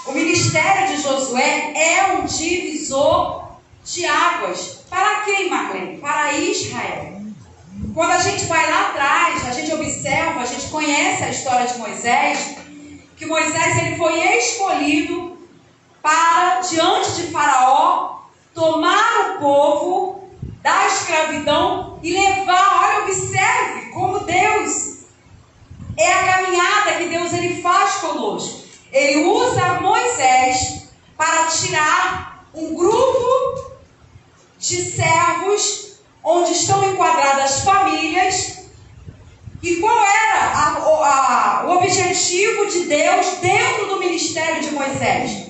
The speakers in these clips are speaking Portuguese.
O ministério de Josué é um divisor de águas. Para quem, Marlene? Para Israel. Quando a gente vai lá atrás, a gente observa, a gente conhece a história de Moisés, que Moisés ele foi escolhido para, diante de Faraó, tomar o povo da escravidão e levar. Olha, observe como Deus é a caminhada que Deus ele faz conosco. Ele usa Moisés para tirar um grupo de servos onde estão enquadradas famílias. E qual era o objetivo de Deus dentro do ministério de Moisés?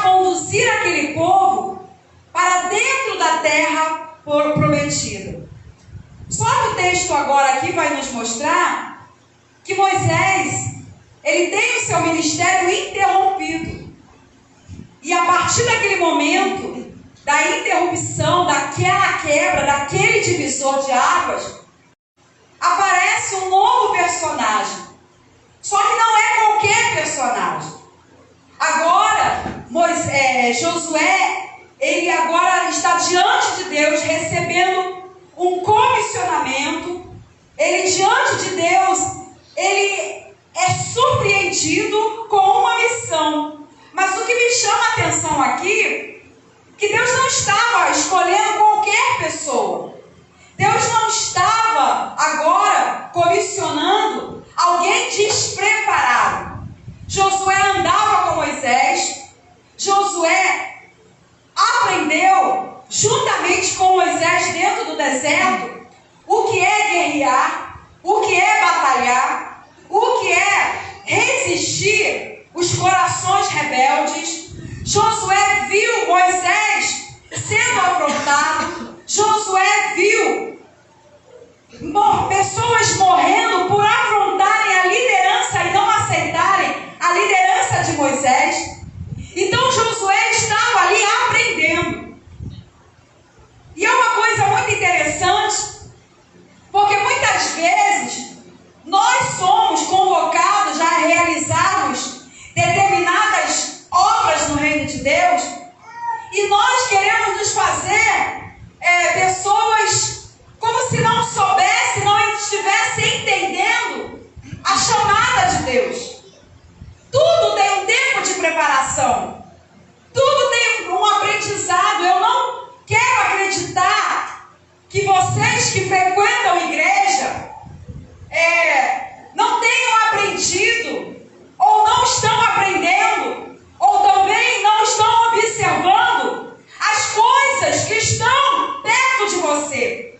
Conduzir aquele povo para dentro da terra prometida. Só que o texto agora aqui vai nos mostrar que Moisés, ele tem o seu ministério interrompido. E a partir daquele momento, da interrupção, daquela quebra, daquele divisor de águas, aparece um novo personagem. Só que não é qualquer personagem. Agora, Josué, ele agora está diante de Deus, recebendo um comissionamento. Ele, diante de Deus, ele é surpreendido com uma missão. Mas o que me chama a atenção aqui, que Deus não estava escolhendo qualquer pessoa. Deus não estava agora comissionando alguém despreparado. Josué andava com Moisés. Josué aprendeu juntamente com Moisés dentro do deserto o que é guerrear, o que é batalhar, o que é resistir os corações rebeldes. Josué viu Moisés sendo afrontado. Josué viu pessoas morrendo por afrontarem a liderança e não aceitarem a liderança de Moisés. Então Josué estava ali aprendendo. E é uma coisa muito interessante, porque muitas vezes nós somos convocados a realizarmos determinadas obras no reino de Deus, e nós queremos nos fazer pessoas como se não soubesse, não estivesse entendendo a chamada de Deus. Tudo tem um tempo de preparação. Tudo tem um aprendizado. Eu não quero acreditar que vocês que frequentam a igreja não tenham aprendido, ou não estão aprendendo, ou também não estão observando as coisas que estão perto de você.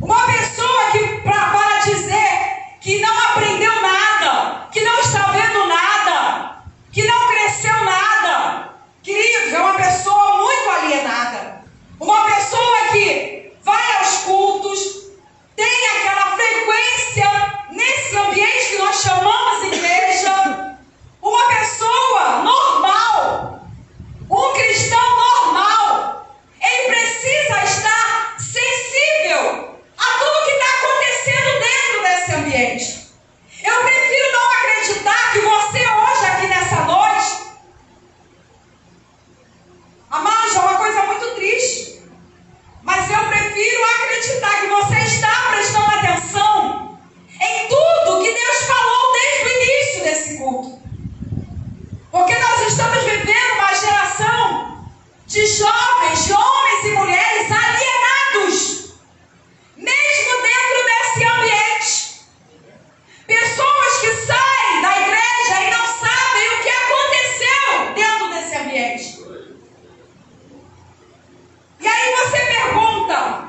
Uma pessoa que para dizer que não aprendeu nada, que não está vendo nada, que não cresceu nada, queridos, é uma pessoa muito alienada. Uma pessoa que vai aos cultos, tem aquela frequência nesse ambiente que nós chamamos igreja. Uma pessoa normal, um cristão normal, ele precisa estar sensível a tudo que está acontecendo dentro desse ambiente. Eu prefiro não acreditar que você hoje aqui nessa noite, amados, é uma coisa muito triste, mas eu prefiro acreditar que você está prestando atenção em tudo que Deus falou desde o início desse culto. Porque nós estamos vivendo uma geração de jovens, de homens e mulheres alienados, mesmo dentro desse ambiente. Pessoas que saem da igreja e não sabem o que aconteceu dentro desse ambiente. E aí você pergunta,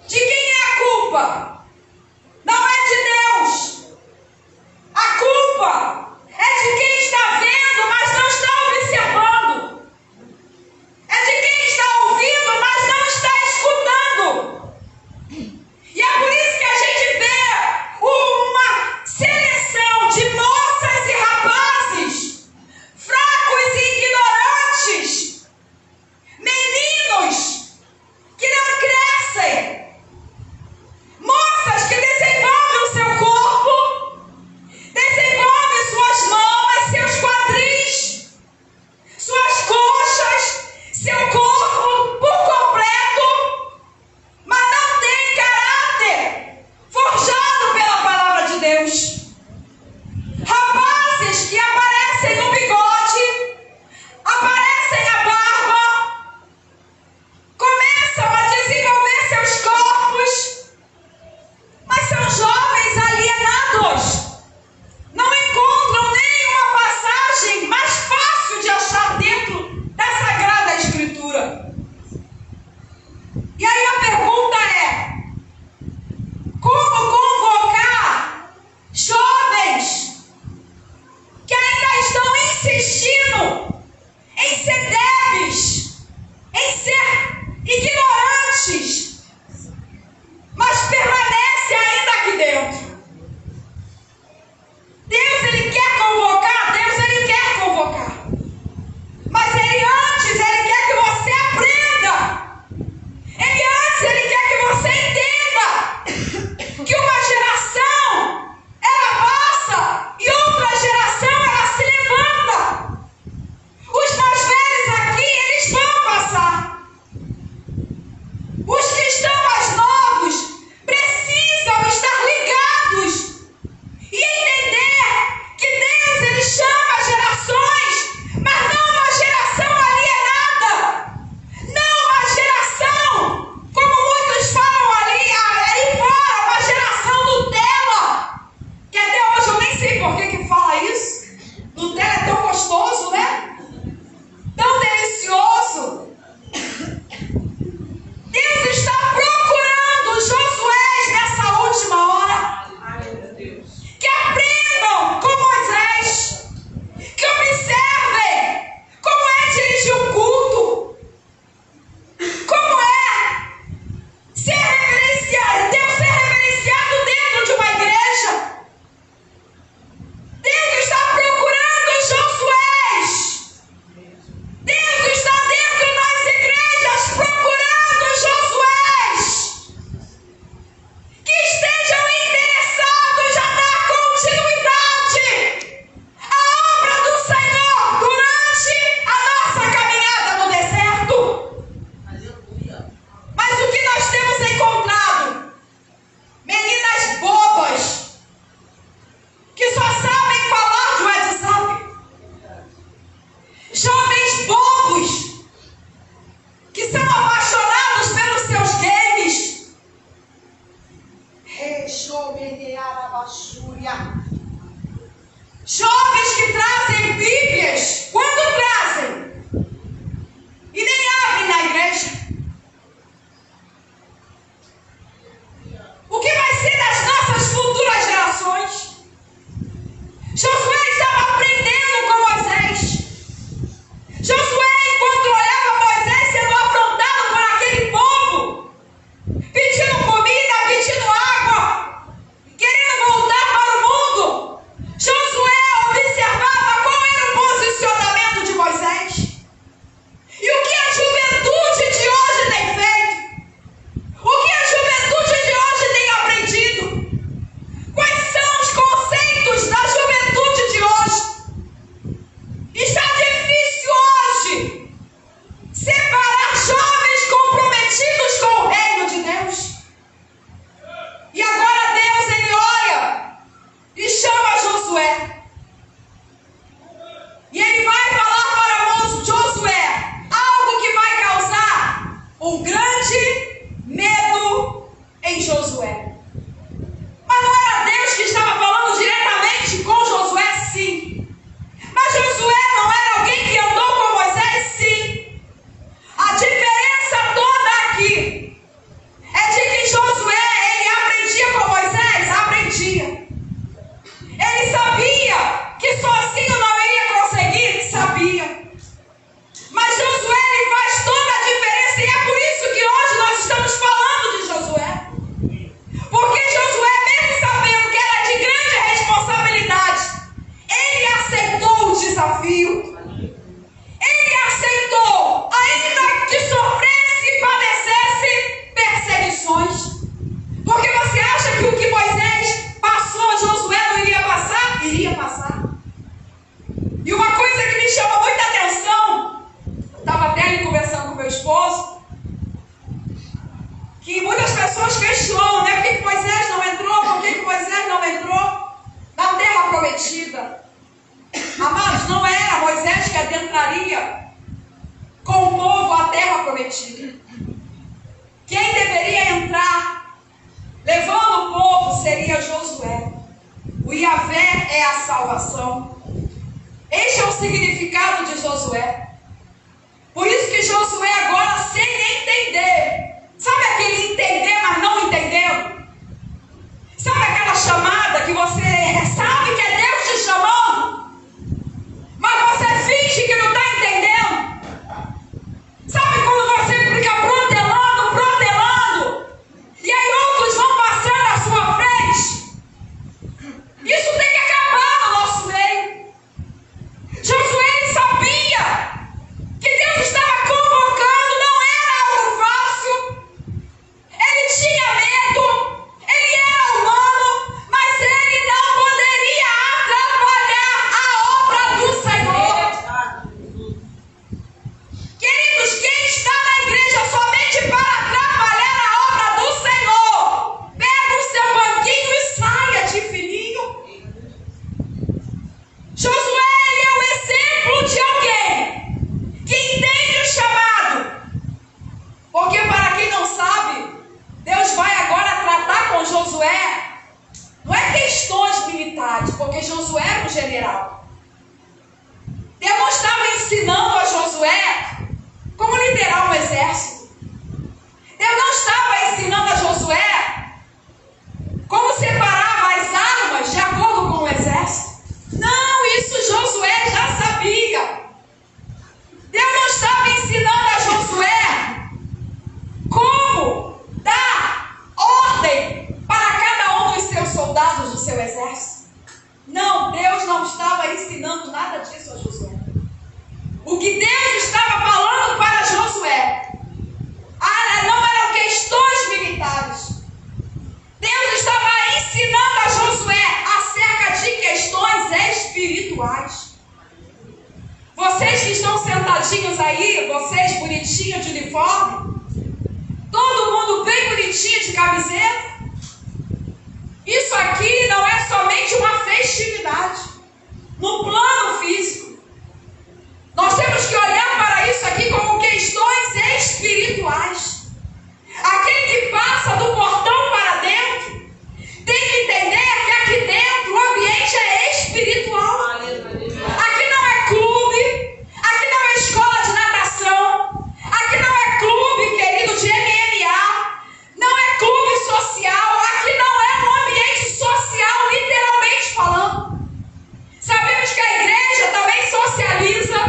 de quem é a culpa? Não é de Deus. A culpa é de quem está vendo, mas não está observando. É de quem está ouvindo, mas não está destino, em ser débeis, em ser ignorantes, mas permanece ainda aqui dentro. Deus, Ele quer convocar, mas Ele quer que você aprenda. Ele quer que você entenda que uma geração, ela passa e outra geração, ela se levanta. Os mais velhos aqui, eles vão passar. Os que estão mais novos precisam estar ligados e entender que Deus, Ele chama gerações, mas não uma geração alienada, não uma geração, como muitos falam aí fora, uma geração Nutella, que até hoje eu nem sei por que fala isso. Nutella é tão gostoso, né? Tão delicioso. Deus está procurando Josué nessa última hora, que aprendam com Moisés, que observem como é dirigir um culto, como é ser reverenciado, Deus ser reverenciado dentro de uma igreja. Deus está procurando Josués. Deus está dentro das igrejas procurando Josués que estejam interessados a dar continuidade à obra do Senhor durante a nossa caminhada no deserto. Mas o que nós temos encontrado? Meninas bobas que só sabem falar de WhatsApp. Jovens bobos que são apaixonados pelos seus games. Jovens que trazem Bíblias, quando trazem, e nem abrem na igreja. O que vai ser das nossas futuras gerações? Josué estava aprendendo com Moisés. Josué, enquanto olhava Moisés sendo afrontado por aquele povo, pedindo comida, pedindo água, querendo voltar para o mundo, Josué observava qual era o posicionamento de Moisés. E o que a juventude de hoje tem feito? O que a juventude de hoje tem aprendido? Quais são os conceitos da juventude de hoje? Está difícil hoje separar jovens comprometidos com o reino de Deus. E agora Deus, Ele olha e chama Josué. E Ele vai falar para Josué algo que vai causar um grande medo em Josué. Mas não era Deus que estava falando diretamente com Josué, sim. Mas Josué não era alguém que andou com Moisés, sim. A diferença toda aqui é de que Josué, ele aprendia com Moisés, aprendia. Ele sabia que sozinho não iria conseguir, sabia. Mas Josué, ele faz toda a diferença, e é por isso que hoje nós estamos falando de Josué. Porque Josué, mesmo sabendo que era de grande responsabilidade, ele aceitou o desafio. Ele aceitou, ainda que sofresse e padecesse perseguições. Porque você acha que o que Moisés passou, Josué não iria passar? Iria passar. E uma coisa que me chama muita atenção, estava até ali conversando com meu esposo, que muitas pessoas questionam, né? Por que Moisés não entrou? Por que Moisés não entrou na terra prometida? Amados, não era Moisés que adentraria com o povo a terra prometida. Quem deveria entrar levando o povo seria Josué. O Yahvé é a salvação. Este é o significado de Josué. Por isso que Josué agora, sem entender, sabe aquele entender, mas não entendeu? Sabe aquela chamada que você sabe que é Deus te chamando, mas você fica Josué como liderar um exército. Deus não estava ensinando a Josué como separava as armas de acordo com o exército. Não, isso Josué já sabia. Deus não estava ensinando a Josué como dar ordem para cada um dos seus soldados do seu exército. Não, Deus não estava ensinando nada disso a Josué. O que Deus estava falando para Josué não eram questões militares. Deus estava ensinando a Josué acerca de questões espirituais. Vocês que estão sentadinhos aí, vocês bonitinhos de uniforme, todo mundo bem bonitinho de camiseta. Isso aqui não é somente uma festividade no plano físico. Nós temos que olhar para isso aqui como questões espirituais. Aquele que passa do portão para dentro tem que entender que aqui dentro o ambiente é espiritual. Aqui não é clube, aqui não é escola de natação, aqui não é clube, querido, de MMA, não é clube social, aqui não é um ambiente social, literalmente falando. Sabemos que a igreja também socializa,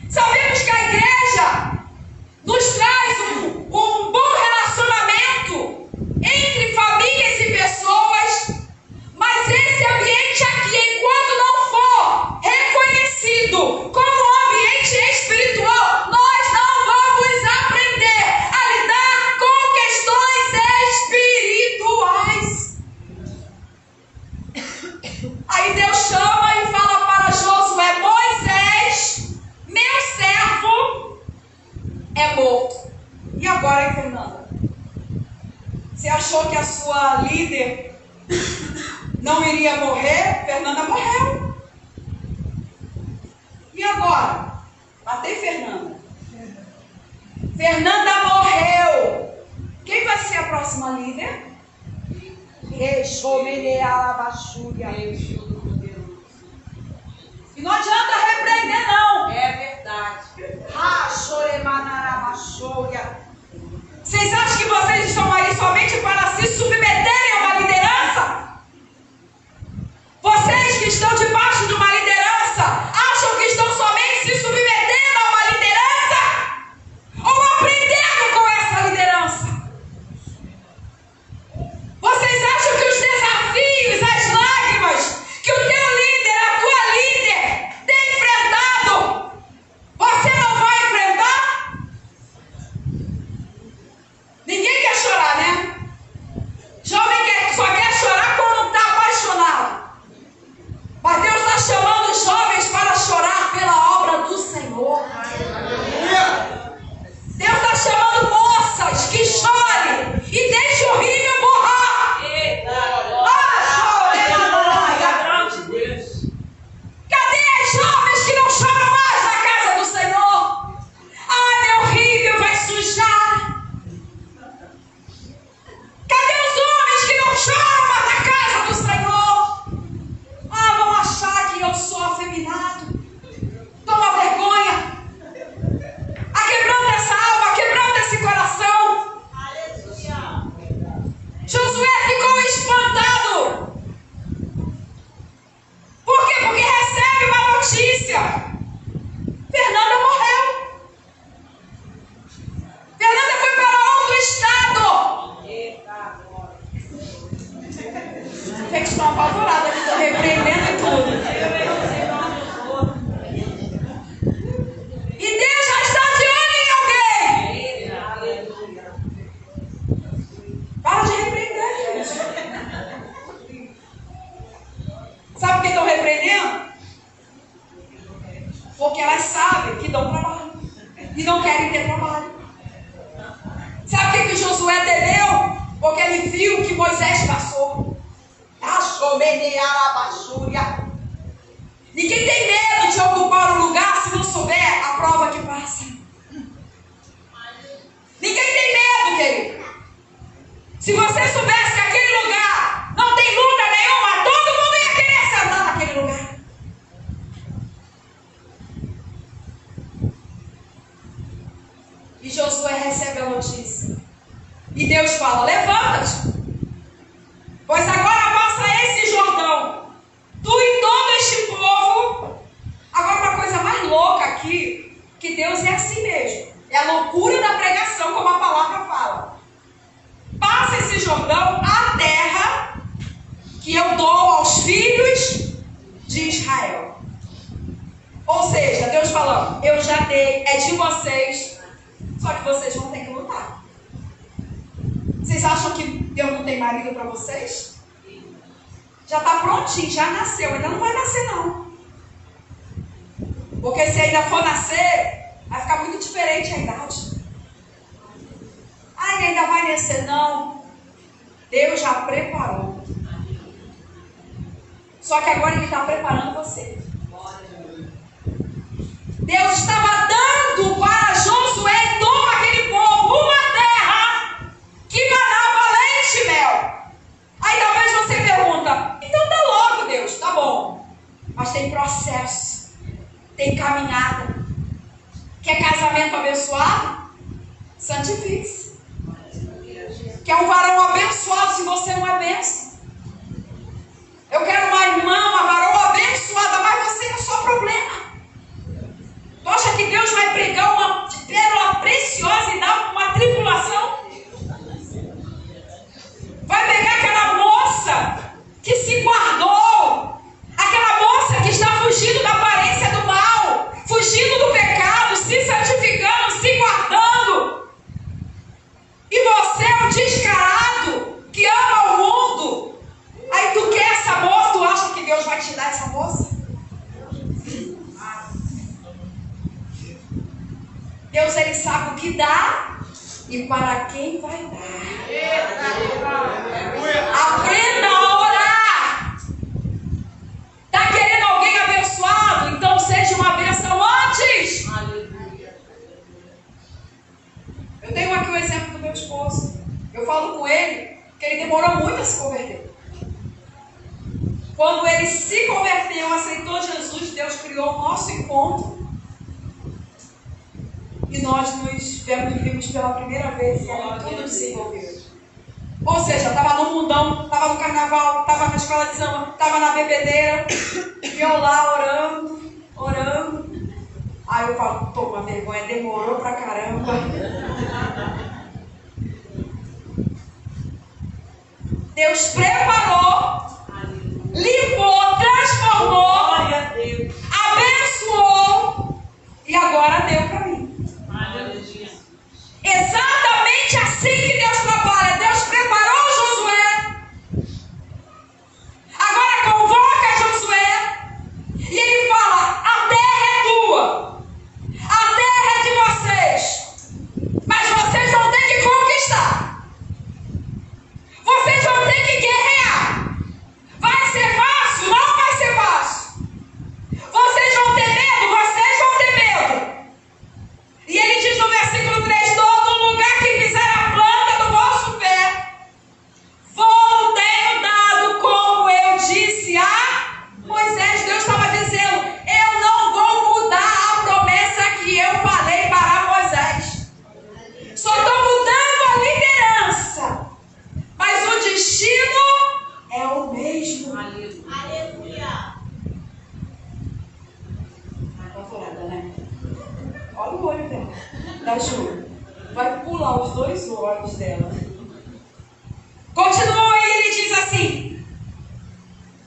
sabemos que a igreja nos traz um bom relacionamento entre famílias e pessoas, mas esse ambiente aqui, enquanto não for reconhecido como um ambiente espiritual, nós não vamos aprender a lidar com questões espirituais. Aí Deus chama e fala para Josué: Moisés, meu servo, é morto. E agora, hein, Fernanda? Você achou que a sua líder não iria morrer? Fernanda morreu. E agora? Matei Fernanda. Fernanda morreu. Quem vai ser a próxima líder? E não adianta repreender, não. É verdade. Vocês acham que vocês estão aí somente para se submeterem a uma liderança? Vocês que estão debaixo de uma liderança, acham que estão somente se submetendo a uma liderança? Ou aprendendo com essa liderança? Vocês acham que os desafios, as lágrimas que o teu líder, a tua líder tem enfrentado, você não vai enfrentar? Ninguém quer chorar, né? Jovem só quer chorar quando está apaixonado. Mas Deus está chamando os jovens para chorar pela obra do Senhor. Deus está chamando moças que chorem e deixem o rímel borrar. Cadê as jovens que não choram mais na casa do Senhor? Meu rímel vai sujar. Cadê os homens que não choram mais na casa do Senhor? Vão achar que eu sou afeminado. Toma vergonha. Quebrando essa alma, quebrando esse coração. Josué ficou espantado. Por quê? Porque recebe uma notícia. Fernanda morreu. Fernanda foi para outro estado. Vocês estão apavorados aqui, estou repreendendo e tudo. E Deus já está de olho em alguém. Para de repreender, gente. Sabe por que estão repreendendo? Porque elas sabem que dão trabalho e não querem ter trabalho. Sabe o que Josué temeu? Porque ele viu o que Moisés passou. Ninguém tem medo de ocupar um lugar se não souber a prova que passa. Ninguém tem medo, querido. Se você soubesse que aquele lugar não tem luta nenhuma, todo mundo ia querer sentar naquele lugar. recebe a notícia. E Deus fala: levanta-te, pois agora passa esse Jordão, tu e todo este povo. Agora, uma coisa mais louca aqui, que Deus é assim mesmo. É a loucura da pregação, como a palavra fala. Passa esse Jordão, a terra que eu dou aos filhos de Israel. Ou seja, Deus falando: eu já dei, é de vocês, só que vocês vão ter que lutar. Vocês acham que Deus não tem marido para vocês? Já está prontinho, já nasceu, ainda não vai nascer não. Porque se ainda for nascer, vai ficar muito diferente a idade. Ai, ainda vai nascer? Não. Deus já preparou. Só que agora Ele está preparando você. Deus estava dando para Josué e todo aquele povo uma terra que manava leite e mel. Aí talvez você pergunta: então tá logo, Deus, tá bom. Mas tem processo, tem caminhada. Quer casamento abençoado? Santifique-se. Quer um varão abençoado se você não é bênção? Eu quero uma irmã, uma varão abençoada, mas você é só problema. Tu acha que Deus vai pregar uma pérola preciosa e dar uma tribulação? Vai pegar aquela moça que se guardou, aquela moça que está fugindo da aparência do mal, fugindo do pecado, se santificando, se guardando. E você é um descarado que ama o mundo. Aí tu quer essa moça, tu acha que Deus vai te dar essa moça? Deus, Ele sabe o que dá e para quem vai dar. Aprenda a orar. Está querendo alguém abençoado? Então seja uma bênção antes. Eu tenho aqui o exemplo do meu esposo. Eu falo com ele que ele demorou muito a se converter. Quando ele se converteu, aceitou Jesus, Deus criou o nosso encontro. E nós nos vimos pela primeira vez e ali tudo desenvolveu. Ou seja, estava no mundão, estava no carnaval, estava na escola de samba, estava na bebedeira. E eu lá orando. Aí eu falo: toma vergonha, demorou pra caramba. Deus preparou, limpou, transformou, abençoou e agora deu para mim. Exatamente assim que Deus trabalha. Deus preparou Josué. Agora convoca Josué e ele fala: a terra é tua, a terra é de vocês, mas vocês vão ter que conquistar. Vocês vão ter que guerrear. Vai ser fácil? Não vai ser fácil. Vocês vão ter medo? Vocês vão ter medo. E ele diz no versículo 3: todo lugar que fizer a planta do vosso pé, vou tenho dado, como eu disse a Moisés. Deus estava dizendo: eu não vou mudar a promessa que eu falei para Moisés. Só estou mudando a liderança, mas o destino é o mesmo. Aleluia. Apavorada, né? Olha o olho dela, da Ju. Vai pular os dois olhos dela. Continua aí, ele diz assim.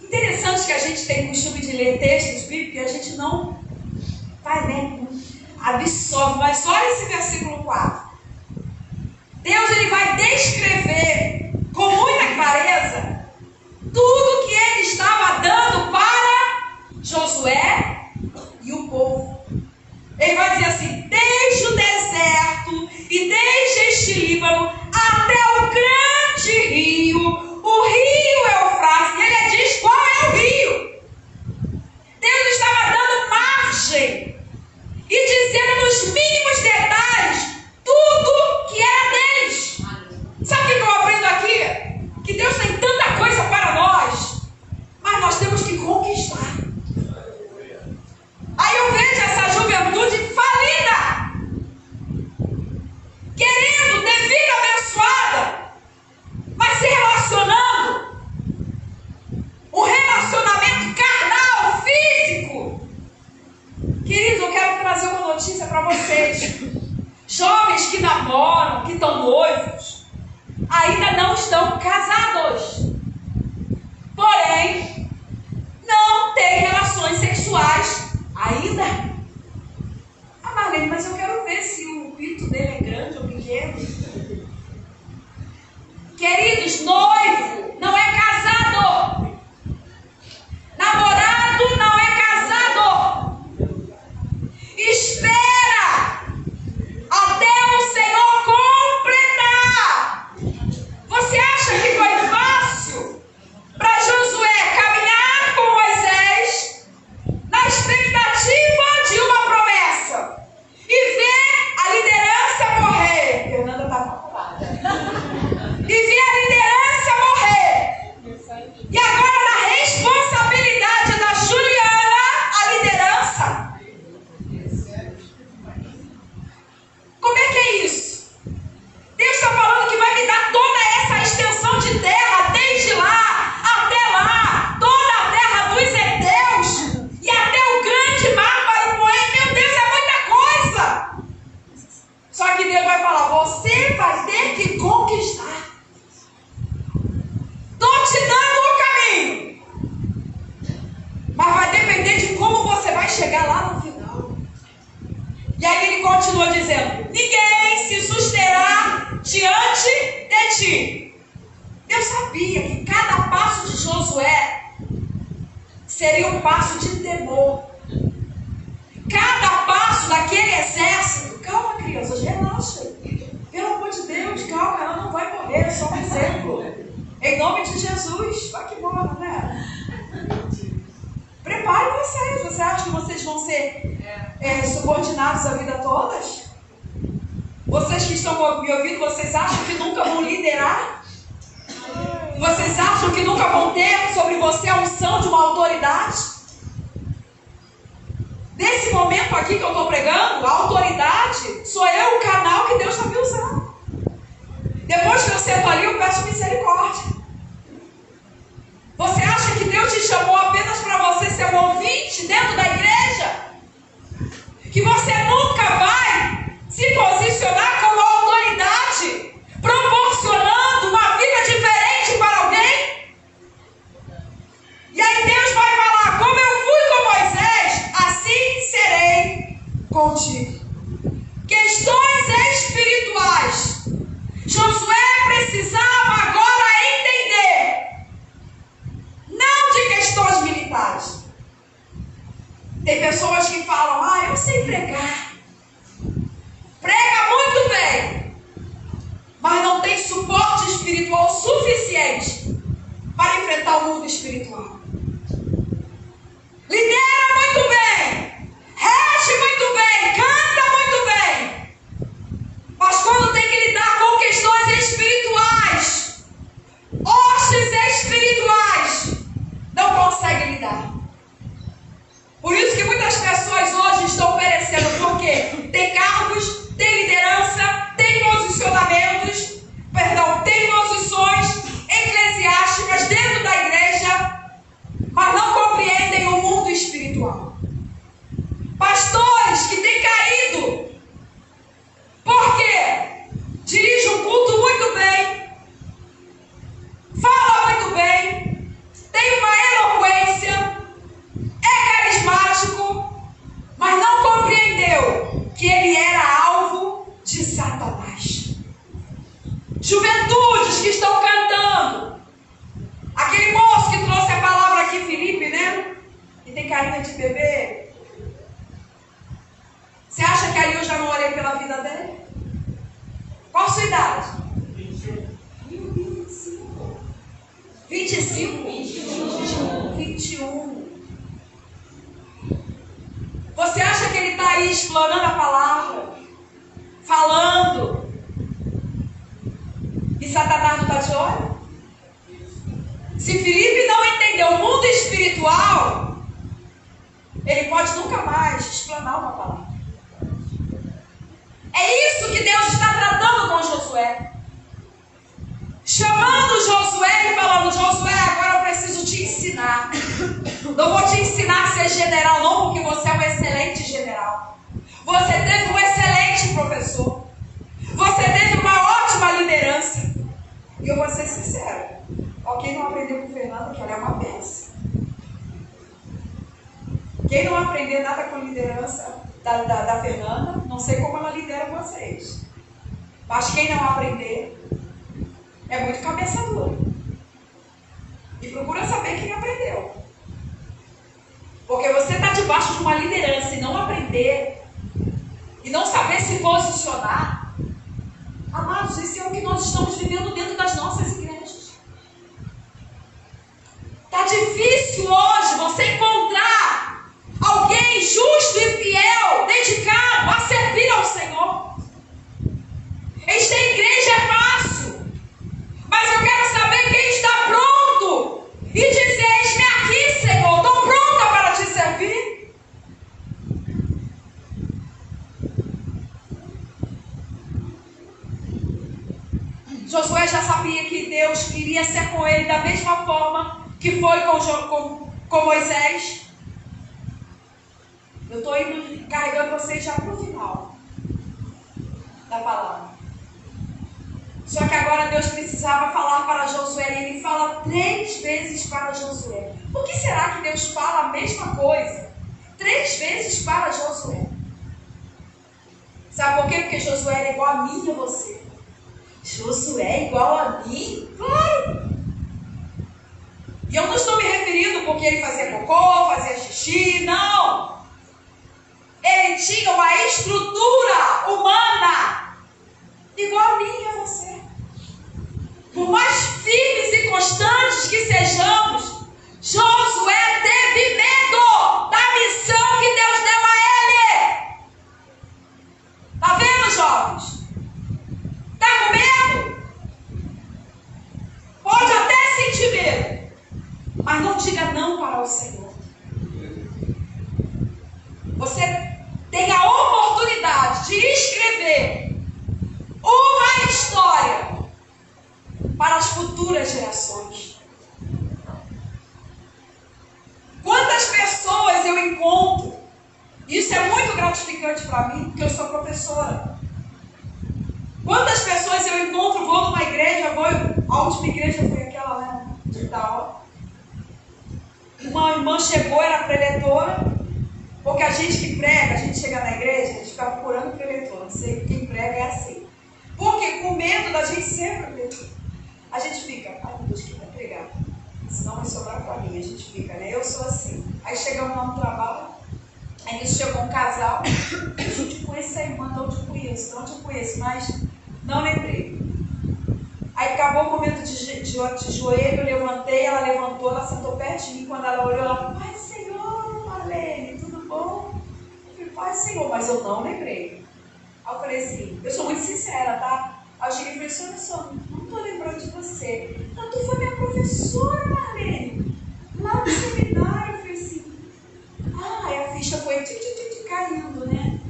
Interessante que a gente tem costume de ler textos bíblicos e a gente não vai, né? Absorve, mas olha esse versículo 4. Deus, ele vai descrever com muita clareza tudo que ele estava dando para Josué e o povo. Ele vai dizer assim: desde o deserto e desde este Líbano até o grande rio, o rio Eufrates. E ele diz qual é o rio. Deus estava dando margem e dizendo nos mínimos detalhes tudo que era deles. Sabe o que eu aprendo aqui? Que Deus tem tanta coisa para nós, mas nós temos que conquistar. Aí eu vejo essa juventude falida, querendo notícia para vocês. Jovens que namoram, que estão noivos, ainda não estão casados. Porém, não têm relações sexuais ainda. Ah, Marlene, mas eu quero ver se o pinto dele é grande ou pequeno. Queridos, noivo não é casado. Namorado não é casado. Espera até o Senhor completar. Você acha que foi fácil para Josué caminhar com Moisés na expectativa de uma promessa e ver a liderança morrer? Fernanda está facultada. E ver a liderança morrer. E agora na responsabilidade da Juliana, a liderança. Como é que é isso? Deus está falando que vai me dar toda essa extensão de terra, desde lá até lá, toda a terra dos heteus e até o grande mar para o Moé. Meu Deus, é muita coisa. Só que Deus vai falar, você vai ter que conquistar. Estou te dando o caminho, mas vai depender de como você vai chegar lá no final. E aí ele continua dizendo, ninguém se susterá diante de ti. Deus sabia que cada passo de Josué seria um passo de temor. Cada passo daquele exército, calma crianças, relaxa. Pelo amor de Deus, calma, ela não vai morrer, é só um exemplo. Em nome de Jesus, vai que embora, né? Prepare vocês. Você acha que vocês vão ser subordinados a vida toda? Vocês que estão me ouvindo, vocês acham que nunca vão liderar? Vocês acham que nunca vão ter sobre você a unção de uma autoridade? Nesse momento aqui que eu estou pregando, a autoridade sou eu, o canal que Deus está me usando. Depois que eu sento ali, eu peço misericórdia. Você acha que Deus te chamou apenas para você ser um ouvinte dentro da igreja? Que você nunca vai se posicionar como autoridade, proporcionando uma vida diferente para alguém? E aí Deus vai falar, como eu fui com Moisés, assim serei contigo. Questões espirituais. Josué precisava agora entender, não de questões militares. Tem pessoas que falam, eu sei pregar. Prega muito bem, mas não tem suporte espiritual suficiente para enfrentar o mundo espiritual. Lidera muito bem, rege muito bem, canta muito bem, mas quando tem que lidar com questões espirituais, hostes espirituais, não consegue lidar. Por isso que muitas pessoas hoje estão perecendo, porque tem cargos, tem liderança, tem posicionamentos, tem posições eclesiásticas dentro da igreja, mas não compreendem o mundo espiritual. Pastores que têm caído, porque dirige um culto muito bem, fala muito bem, tem uma eloquência, é carismático, mas não compreendeu que ele era alvo de Satanás. Juventudes que estão cantando, aquele moço que trouxe a palavra aqui, Felipe, né? Que tem carinha de bebê. Você acha que aí eu já não orei pela vida dele? Qual a sua idade? 25. 25? 21. Você acha que ele está aí explorando a palavra? Falando? E Satanás não está de olho? Se Felipe não entendeu o mundo espiritual, ele pode nunca mais explanar uma palavra. É isso que Deus está tratando com Josué. Chamando Josué e falando, Josué, agora eu preciso te ensinar. Não vou te ensinar a ser general não, porque você é um excelente general. Você teve um excelente professor. Você teve uma ótima liderança. E eu vou ser sincera. Quem não aprendeu com Fernanda, que ela é uma benção. Quem não aprender nada com liderança da Fernanda, não sei como ela lidera vocês. Mas quem não aprender, é muito cabeça dura. E procura saber quem aprendeu. Porque você está debaixo de uma liderança e não aprender, e não saber se posicionar, amados, isso é o que nós estamos vivendo dentro das nossas igrejas. Está difícil hoje você encontrar alguém justo e fiel, dedicado a servir ao Senhor. Esta igreja é fácil, mas eu quero saber quem está pronto e dizer: eis-me aqui, Senhor, estou pronta para te servir. Josué já sabia que Deus queria ser com ele da mesma forma que foi com Moisés. Eu estou indo carregando vocês já para o final da palavra. Só que agora Deus precisava falar para Josué, e ele fala 3 vezes para Josué. Por que será que Deus fala a mesma coisa 3 vezes para Josué? Sabe por quê? Porque Josué era igual a mim e a você. Josué é igual a mim? Claro! E eu não estou me referindo porque ele fazia cocô, fazia xixi, não! Ele tinha uma estrutura humana igual a mim e a você. Por mais firmes e constantes que sejamos, Josué teve medo da missão que Deus deu a ele. Tá vendo, jovens? Tá com medo? Pode até sentir medo, mas não diga não para o Senhor. Você tem a oportunidade de escrever uma história para as futuras gerações. Quantas pessoas eu encontro, isso é muito gratificante para mim, porque eu sou professora. Quantas pessoas eu encontro, vou numa igreja, a última igreja foi aquela, né, de Itaú. Uma irmã chegou, era preletora. Porque a gente que prega, a gente chega na igreja, a gente fica procurando preletor. Não sei, quem prega é assim. Porque com medo da gente ser preletor, a gente fica: ai meu Deus, quem vai pregar? Senão vai sobrar para mim. A gente fica, né? Eu sou assim. Aí chegamos lá no trabalho, aí chegou um casal: eu te conheço a irmã, não te conheço, mas não lembrei. Aí acabou o momento de joelho, eu levantei, ela levantou, ela sentou perto de mim. Quando ela olhou, ela falou: ai Senhor, Marlene, tudo bom? Eu falei: pai, Senhor, mas eu não lembrei. Aí eu falei assim, eu sou muito sincera, tá? Aí eu cheguei e falei: senhor, não estou lembrando de você. Não, tu foi minha professora, Marlene, lá no seminário. Eu falei assim: aí a ficha foi caindo, né?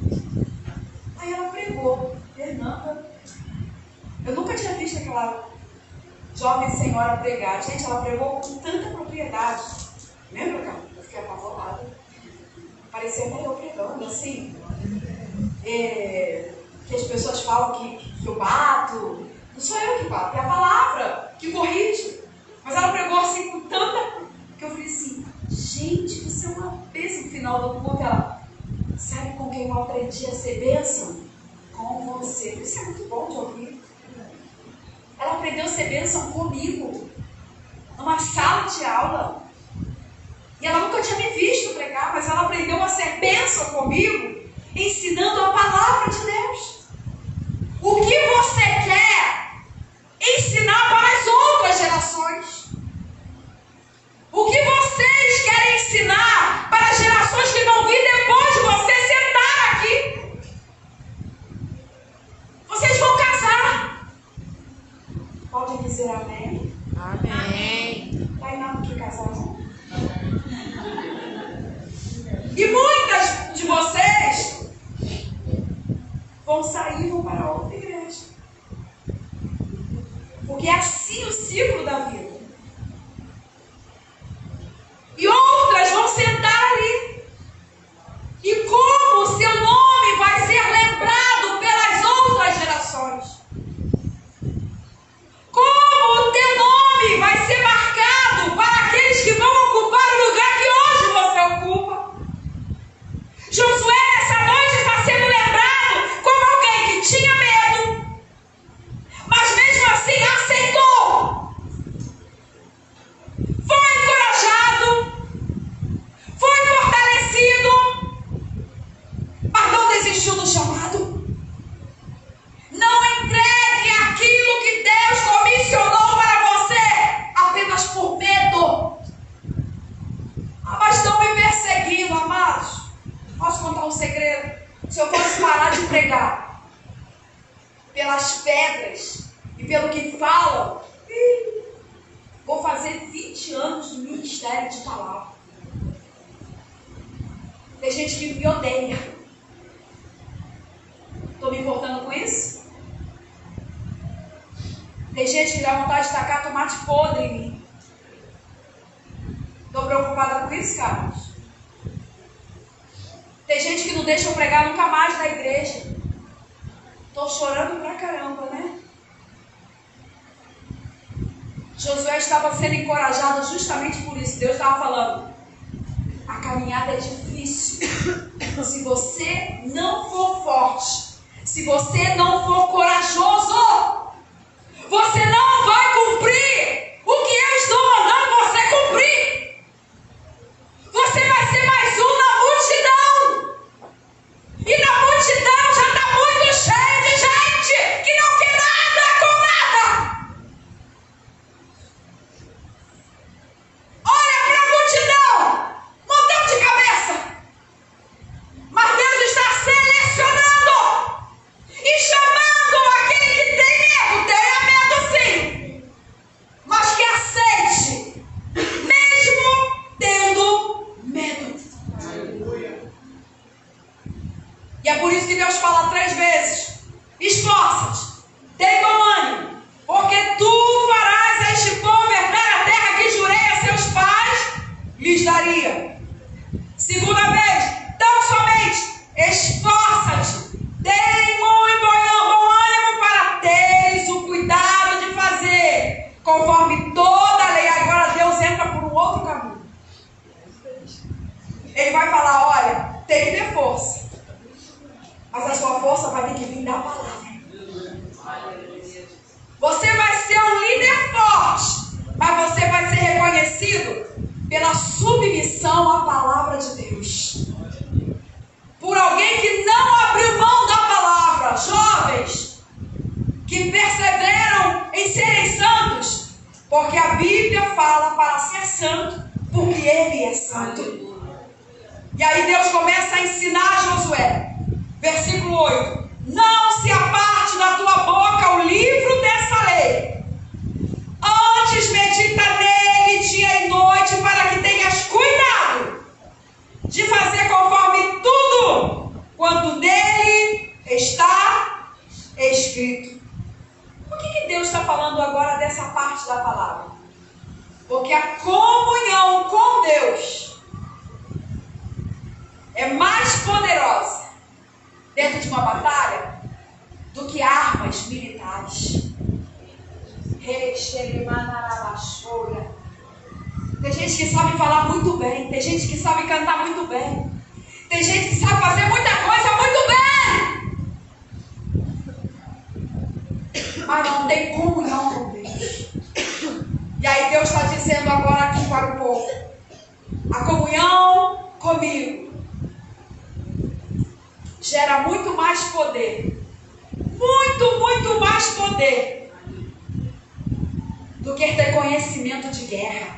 Aí ela pregou: Fernanda, eu nunca tinha visto aquela jovem senhora pregar. Gente, ela pregou com tanta propriedade. Lembra, cara? Eu fiquei apavorada. Parecia até eu pregando, assim. Que as pessoas falam que eu bato. Não sou eu que bato, é a palavra que corrige. Mas ela pregou assim com tanta... que eu falei assim: gente, você é uma bênção. No final do culto, ela: sabe com quem eu aprendi a ser bênção? Com você. Isso é muito bom de ouvir. Ela aprendeu a ser bênção comigo, numa sala de aula. E ela nunca tinha me visto pregar, mas ela aprendeu a ser bênção comigo, ensinando a palavra de Deus. O que você quer ensinar para as outras gerações? O que vocês querem ensinar para as gerações que vão vir depois de você sentar aqui? Vocês vão casar. Pode dizer amém? Amém. Vai nada que casar, não? E muitas de vocês vão sair e vão para outra igreja. Porque é assim o ciclo da vida. E outras vão sentar ali. E como o seu nome vai desistiu do chamado. Não entregue aquilo que Deus comissionou para você apenas por medo. Ah, mas estão me perseguindo, amados. Posso contar um segredo? Se eu fosse parar de pregar pelas pedras e pelo que falam, vou fazer 20 anos de ministério de palavra. Tem gente que me odeia. Estou me importando com isso? Tem gente que dá vontade de tacar tomate podre em mim. Estou preocupada com isso, Carlos? Tem gente que não deixa eu pregar nunca mais na igreja. Estou chorando pra caramba, né? Josué estava sendo encorajado justamente por isso. Deus estava falando: a caminhada é difícil. Se você não for forte, se você não for corajoso, você não vai cumprir o que eu estou mandando você cumprir. Você vai ser mais um na multidão. E na multidão já está muito cheio de gente que não quer nada com nada. Olha para a multidão, montão de cabeça. Mas Deus está selecionando e chamando aquele que tem medo. Tenha medo sim, mas que aceite, mesmo tendo medo. E é por isso que Deus fala 3 vezes: esforça-te, tem bom ânimo, porque tu farás a este povo herdar a terra que jurei a seus pais lhes daria. Segunda vez: tão somente esforça-te, tem muito bom ânimo para teres o cuidado de fazer conforme toda a lei. Agora Deus entra por um outro caminho. Ele vai falar: olha, tem que ter força, mas a sua força vai ter que vir da palavra. Você vai ser um líder forte, mas você vai ser reconhecido pela submissão à palavra de Deus. Por alguém que não abriu mão da palavra. Jovens que perseveram em serem santos, porque a Bíblia fala para ser santo, porque Ele é santo. E aí Deus começa a ensinar Josué. Versículo 8: não se aparte da tua boca o livro dessa lei, antes medita nele dia e noite, para que tenhas cuidado de fazer conforme tudo quanto nele está escrito. Por que Deus está falando agora dessa parte da palavra? Porque a comunhão com Deus é mais poderosa dentro de uma batalha do que armas militares. Tem gente que sabe falar muito bem, tem gente que sabe cantar muito bem, tem gente que sabe fazer muita coisa muito bem, mas não tem comunhão com Deus. E aí Deus está dizendo agora aqui para o povo: a comunhão comigo gera muito mais poder, muito mais poder do que ter conhecimento de guerra.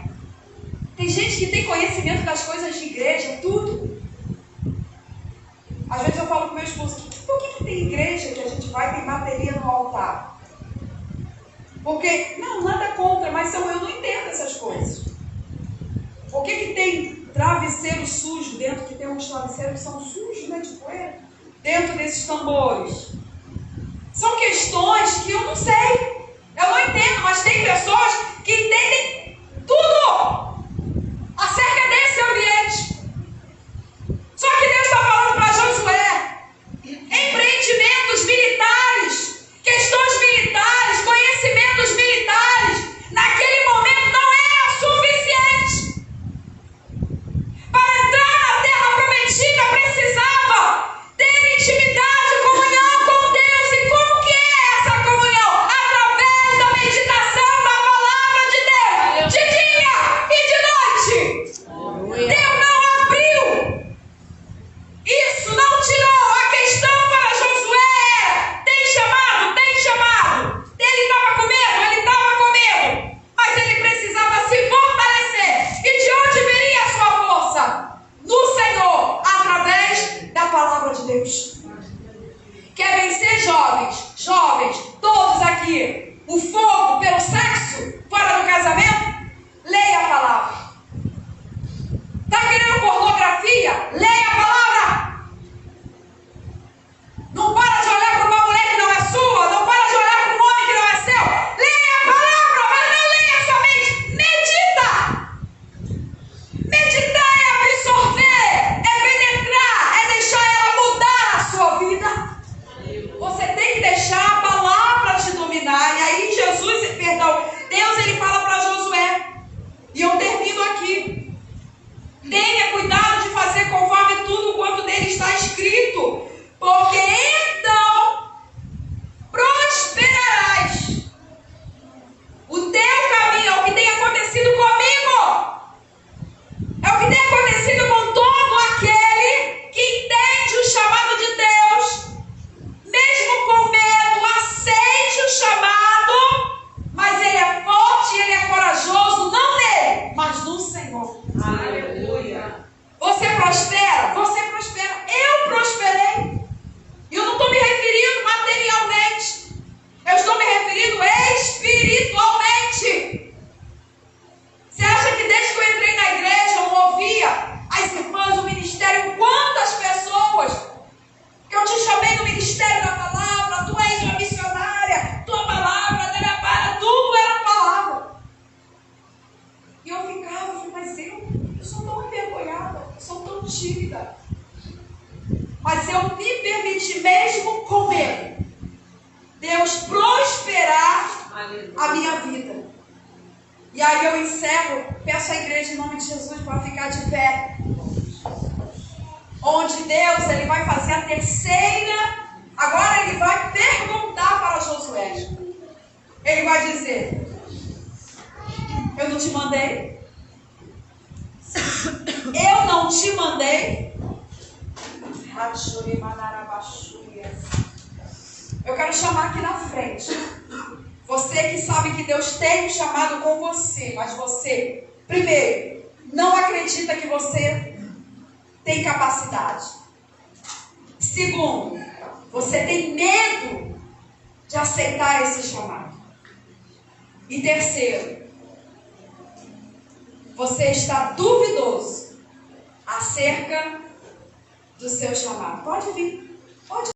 Tem gente que tem conhecimento das coisas de igreja, tudo. Às vezes eu falo com meu esposo: por que tem igreja que a gente vai tem bateria no altar? Porque, não, nada contra, mas eu não entendo essas coisas. Por que tem travesseiro sujo dentro, que tem uns travesseiros que são sujos, né, de poeira, dentro desses tambores? São questões que eu não sei, eu não entendo, mas tem pessoas que entendem tudo acerca desse ambiente. Só que Deus está falando para Josué: empreendimentos militares, questões militares, conhecimentos militares, naquele momento não era suficiente. Para entrar na terra prometida precisava ter intimidade, comunhão com Deus. E como que é essa comunhão? Através da meditação da palavra. Quer vencer, jovens? Jovens, todos aqui. O fogo pelo sexo fora do casamento? Leia a palavra. Tá querendo pornografia? Leia a palavra. Não para de olhar para uma mulher que não é sua. Não para de olhar para um homem que não é seu. Leia a palavra, mas não leia somente. Medita. Meditar é absorver, é penetrar, é deixar ela mudar a sua vida. Você tem que deixar a palavra te dominar. E aí Deus ele fala para Josué. E eu termino aqui. Tenha cuidado de fazer conforme tudo quanto nele está escrito, porque então prosperarás. O teu caminho é o que tem acontecido comigo. É o que tem acontecido com todo aquele que entende o chamado de Deus, mesmo com medo, aceite o chamado, mas ele é forte, ele é corajoso, não nele, mas no Senhor. Aleluia. Você prospera? Você prospera. Eu prosperei. E eu não estou me referindo materialmente. Eu estou me referindo espiritualmente. Você acha que desde que eu entrei na igreja eu não ouvia as irmãs, o ministério, quantas pessoas que eu te chamei no ministério da palavra, tu és uma missionária, tua palavra, tudo era palavra. E eu ficava, mas eu sou tão envergonhada, eu sou tão tímida. Mas eu me permiti mesmo com medo, Deus prosperar a minha vida. E aí eu encerro, peço à igreja em nome de Jesus para ficar de pé. Onde Deus ele vai fazer a terceira. Agora ele vai perguntar para Josué. Ele vai dizer: eu não te mandei? Eu não te mandei? Eu quero chamar aqui na frente. Você que sabe que Deus tem um chamado com você, mas você, primeiro, não acredita que você tem capacidade. Segundo, você tem medo de aceitar esse chamado. E terceiro, você está duvidoso acerca do seu chamado. Pode vir.